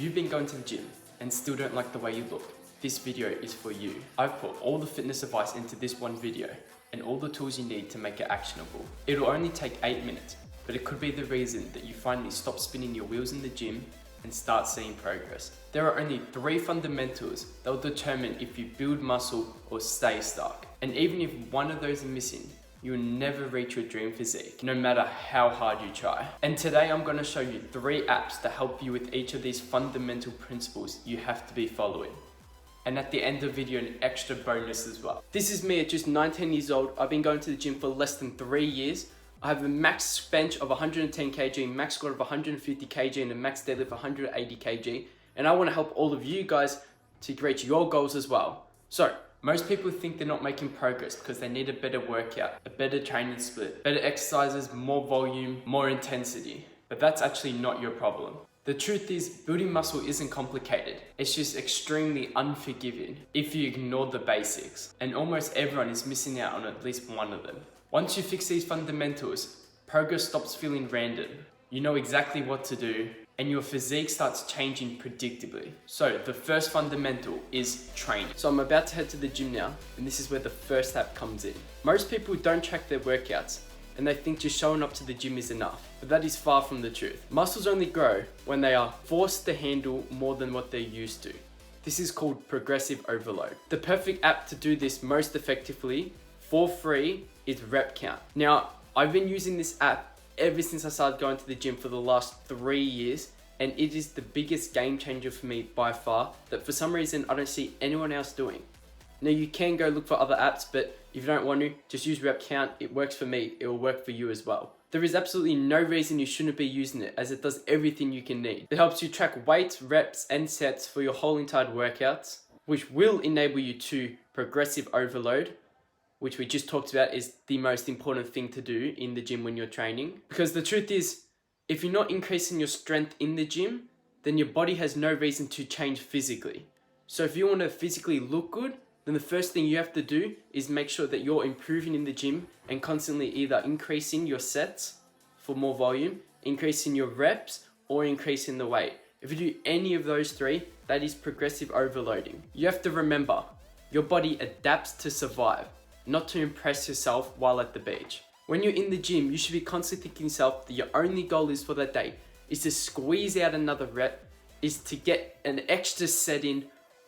If you've been going to the gym and still don't like the way you look, this video is for you. I've put all the fitness advice into this one video and all the tools you need to make it actionable. It'll only take 8 minutes, but it could be the reason that you finally stop spinning your wheels in the gym and start seeing progress. There are only 3 fundamentals that will determine if you build muscle or stay stuck. And even if one of those are missing, you will never reach your dream physique, no matter how hard you try. And today I'm going to show you 3 apps to help you with each of these fundamental principles you have to be following. And at the end of the video, an extra bonus as well. This is me at just 19 years old. I've been going to the gym for less than 3 years. I have a max bench of 110 kg, max squat of 150 kg, and a max deadlift of 180 kg. And I want to help all of you guys to reach your goals as well. So, most people think they're not making progress because they need a better workout, a better training split, better exercises, more volume, more intensity. But that's actually not your problem. The truth is, building muscle isn't complicated. It's just extremely unforgiving if you ignore the basics. And almost everyone is missing out on at least one of them. Once you fix these fundamentals, progress stops feeling random. You know exactly what to do, and your physique starts changing predictably. So the first fundamental is training. So I'm about to head to the gym now, and this is where the first app comes in. Most people don't track their workouts, and they think just showing up to the gym is enough. But that is far from the truth. Muscles only grow when they are forced to handle more than what they're used to. This is called progressive overload. The perfect app to do this most effectively, for free, is RepCount. Now, I've been using this app ever since I started going to the gym for the last 3 years, and it is the biggest game changer for me by far that for some reason I don't see anyone else doing. Now you can go look for other apps, but if you don't want to, just use RepCount. It works for me, it will work for you as well. There is absolutely no reason you shouldn't be using it, as it does everything you can need. It helps you track weights, reps, and sets for your whole entire workouts, which will enable you to progressive overload, which we just talked about is the most important thing to do in the gym when you're training. Because the truth is, if you're not increasing your strength in the gym, then your body has no reason to change physically. So if you want to physically look good, then the first thing you have to do is make sure that you're improving in the gym and constantly either increasing your sets for more volume, increasing your reps, or increasing the weight. If you do any of those 3, that is progressive overloading. You have to remember, your body adapts to survive, not to impress yourself while at the beach. When you're in the gym, you should be constantly thinking to yourself that your only goal is for that day is to squeeze out another rep, is to get an extra set in,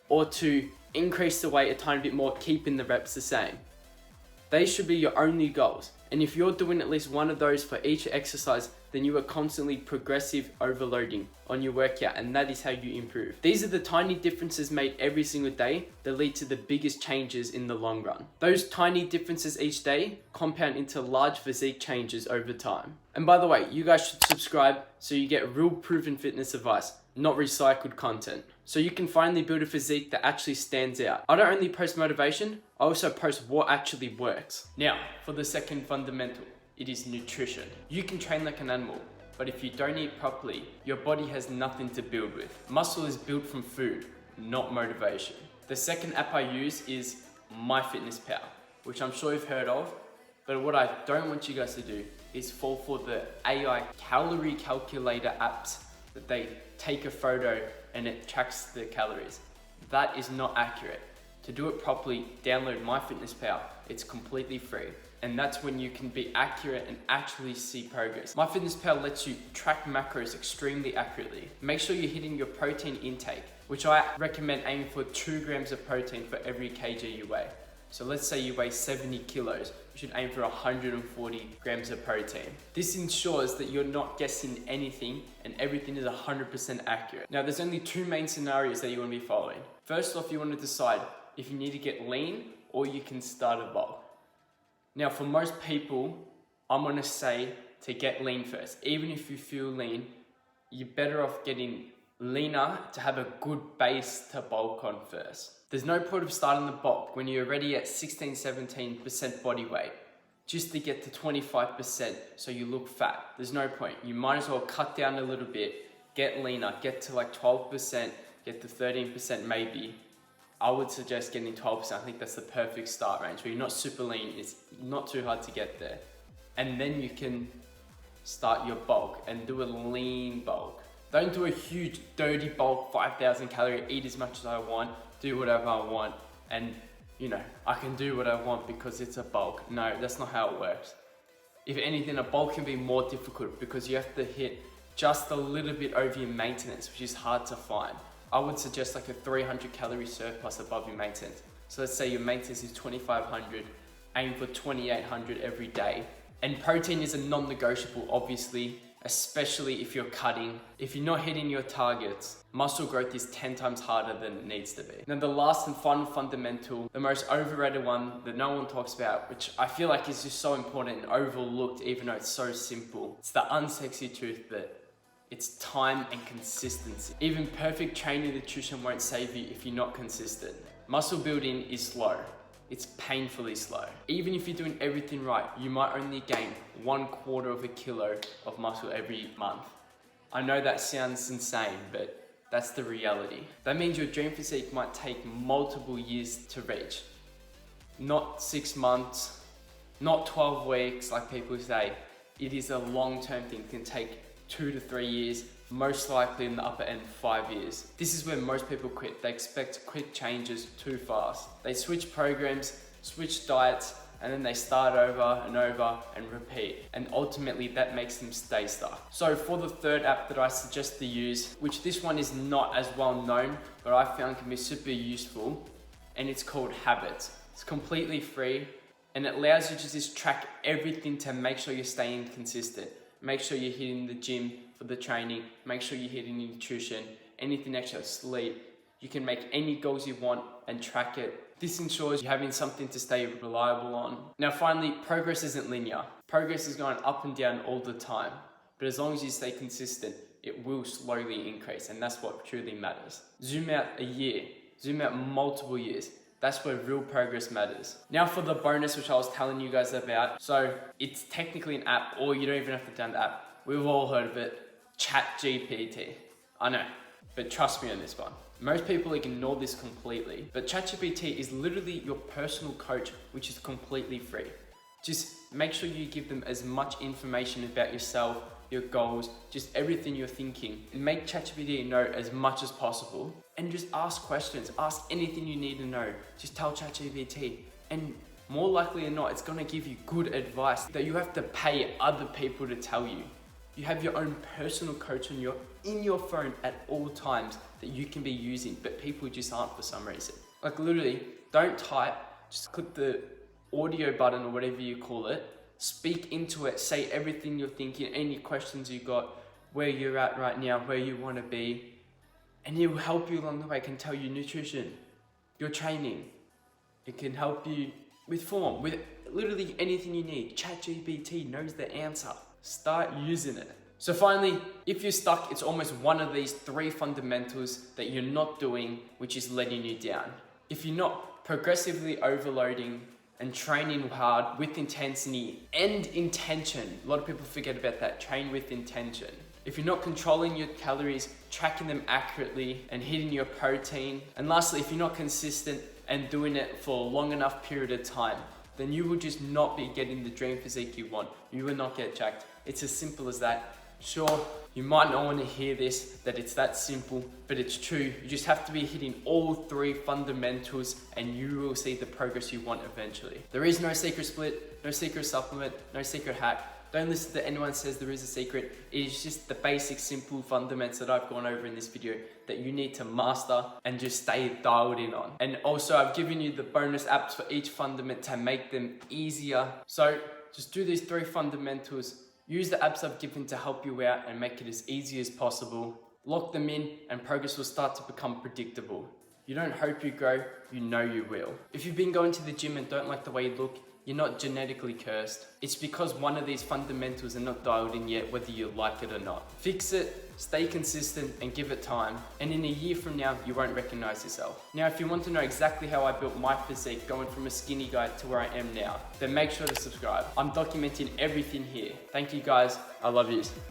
or to increase the weight a tiny bit more, keeping the reps the same. They should be your only goals. And if you're doing at least one of those for each exercise, then you are constantly progressive overloading on your workout, and that is how you improve. These are the tiny differences made every single day that lead to the biggest changes in the long run. Those tiny differences each day compound into large physique changes over time. And by the way, you guys should subscribe so you get real proven fitness advice, not recycled content. So you can finally build a physique that actually stands out. I don't only post motivation, I also post what actually works. Now, for the second fundamental, it is nutrition. You can train like an animal, but if you don't eat properly, your body has nothing to build with. Muscle is built from food, not motivation. The second app I use is MyFitnessPal, which I'm sure you've heard of, but what I don't want you guys to do is fall for the AI calorie calculator apps that they take a photo and it tracks the calories. That is not accurate. To do it properly, download MyFitnessPal. It's completely free. And that's when you can be accurate and actually see progress. MyFitnessPal lets you track macros extremely accurately. Make sure you're hitting your protein intake, which I recommend aiming for 2 grams of protein for every kg you weigh. So let's say you weigh 70 kilos, you should aim for 140 grams of protein. This ensures that you're not guessing anything and everything is 100% accurate. Now there's only 2 main scenarios that you want to be following. First off, you want to decide if you need to get lean or you can start a bulk. Now for most people, I'm going to say to get lean first. Even if you feel lean, you're better off getting leaner to have a good base to bulk on first. There's no point of starting the bulk when you're already at 16-17% body weight just to get to 25% so you look fat. There's no point. You might as well cut down a little bit, get leaner, get to like 12%, get to 13% maybe. I would suggest getting 12%. I think that's the perfect start range where you're not super lean, it's not too hard to get there. And then you can start your bulk and do a lean bulk. Don't do a huge dirty bulk 5,000 calorie, eat as much as I want, do whatever I want, and you know, I can do what I want because it's a bulk. No, that's not how it works. If anything, a bulk can be more difficult because you have to hit just a little bit over your maintenance, which is hard to find. I would suggest like a 300 calorie surplus above your maintenance. So let's say your maintenance is 2,500, aim for 2,800 every day. And protein is a non-negotiable, obviously, especially if you're cutting. If you're not hitting your targets, muscle growth is 10 times harder than it needs to be. Now the last and final fundamental, the most overrated one that no one talks about, which I feel like is just so important and overlooked even though it's so simple. It's the unsexy truth that it's time and consistency. Even perfect training and nutrition won't save you if you're not consistent. Muscle building is slow. It's painfully slow. Even if you're doing everything right, you might only gain 1/4 of a kilo of muscle every month. I know that sounds insane, but that's the reality. That means your dream physique might take multiple years to reach. Not 6 months, not 12 weeks like people say. It is a long-term thing. It can take 2 to 3 years, most likely in the upper end 5 years. This is where most people quit. They expect quick changes too fast. They switch programs, switch diets, and then they start over and repeat. And ultimately that makes them stay stuck. So for the third app that I suggest to use, which this one is not as well known, but I found can be super useful, and it's called Habits. It's completely free and it allows you to just track everything to make sure you're staying consistent. Make sure you're hitting the gym for the training. Make sure you're hitting your nutrition, anything extra, sleep. You can make any goals you want and track it. This ensures you're having something to stay reliable on. Now finally, progress isn't linear. Progress is going up and down all the time. But as long as you stay consistent, it will slowly increase, and that's what truly matters. Zoom out a year, zoom out multiple years. That's where real progress matters. Now for the bonus, which I was telling you guys about. So it's technically an app, or you don't even have to download the app. We've all heard of it, ChatGPT. I know, but trust me on this one. Most people ignore this completely, but ChatGPT is literally your personal coach, which is completely free. Just make sure you give them as much information about yourself, your goals, just everything you're thinking. And make ChatGPT know as much as possible. And just ask questions, ask anything you need to know. Just tell ChatGPT. And more likely than not, it's gonna give you good advice that you have to pay other people to tell you. You have your own personal coach in your phone at all times that you can be using, but people just aren't for some reason. Like literally, don't type, just click the audio button or whatever you call it, speak into it, say everything you're thinking, any questions you got, where you're at right now, where you want to be, and it will help you along the way. It can tell you nutrition, your training. It can help you with form, with literally anything you need. ChatGPT knows the answer. Start using it. So finally, if you're stuck, it's almost one of these 3 fundamentals that you're not doing, which is letting you down. If you're not progressively overloading and training hard with intensity and intention, a lot of people forget about that, train with intention. If you're not controlling your calories, tracking them accurately and hitting your protein, and lastly, if you're not consistent and doing it for a long enough period of time, then you will just not be getting the dream physique you want. You will not get jacked. It's as simple as that. Sure, you might not want to hear this, that it's that simple, but it's true. You just have to be hitting all 3 fundamentals and you will see the progress you want eventually. There is no secret split, no secret supplement, no secret hack. Don't listen to anyone says there is a secret. It is just the basic, simple fundamentals that I've gone over in this video that you need to master and just stay dialed in on. And also I've given you the bonus apps for each fundament to make them easier. So just do these 3 fundamentals. Use the apps I've given to help you out and make it as easy as possible. Lock them in and progress will start to become predictable. You don't hope you grow, you know you will. If you've been going to the gym and don't like the way you look, you're not genetically cursed. It's because one of these fundamentals are not dialed in yet, whether you like it or not. Fix it, stay consistent, and give it time. And in a year from now, you won't recognize yourself. Now, if you want to know exactly how I built my physique, going from a skinny guy to where I am now, then make sure to subscribe. I'm documenting everything here. Thank you guys, I love yous.